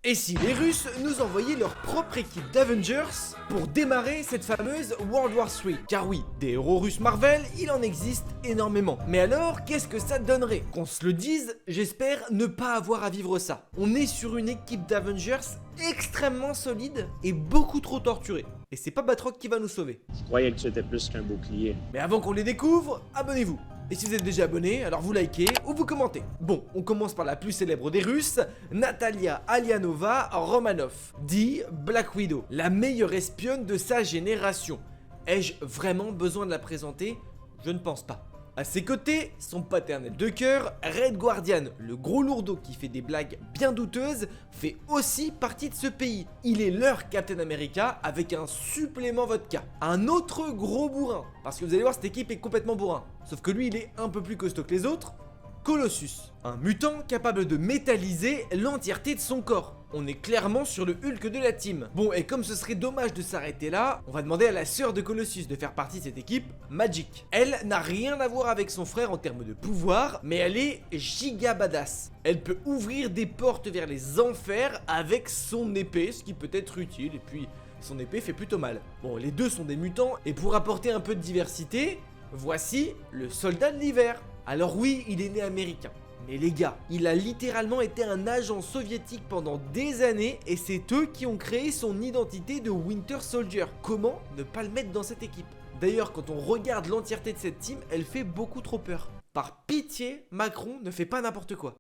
Et si les Russes nous envoyaient leur propre équipe d'Avengers pour démarrer cette fameuse World War III? Car oui, des héros russes Marvel, il en existe énormément. Mais alors, qu'est-ce que ça donnerait? Qu'on se le dise, j'espère ne pas avoir à vivre ça. On est sur une équipe d'Avengers extrêmement solide et beaucoup trop torturée. Et c'est pas Batroc qui va nous sauver. Je croyais que tu étais plus qu'un bouclier. Mais avant qu'on les découvre, abonnez-vous. Et si vous êtes déjà abonné, alors vous likez ou vous commentez. Bon, on commence par la plus célèbre des Russes, Natalia Alianova Romanov, dit Black Widow, la meilleure espionne de sa génération. Ai-je vraiment besoin de la présenter? Je ne pense pas. À ses côtés, son paternel de cœur, Red Guardian, le gros lourdeau qui fait des blagues bien douteuses, fait aussi partie de ce pays. Il est leur Captain America avec un supplément vodka. Un autre gros bourrin, parce que vous allez voir, cette équipe est complètement bourrin. Sauf que lui, il est un peu plus costaud que les autres. Colossus, un mutant capable de métalliser l'entièreté de son corps. On est clairement sur le Hulk de la team. Bon, et comme ce serait dommage de s'arrêter là, on va demander à la sœur de Colossus de faire partie de cette équipe, Magic. Elle n'a rien à voir avec son frère en termes de pouvoir, mais elle est giga badass. Elle peut ouvrir des portes vers les enfers avec son épée, ce qui peut être utile, et puis son épée fait plutôt mal. Bon, les deux sont des mutants, et pour apporter un peu de diversité, voici le soldat de l'hiver. Alors oui, il est né américain. Mais les gars, il a littéralement été un agent soviétique pendant des années et c'est eux qui ont créé son identité de Winter Soldier. Comment ne pas le mettre dans cette équipe? D'ailleurs, quand on regarde l'entièreté de cette team, elle fait beaucoup trop peur. Par pitié, Macron ne fait pas n'importe quoi.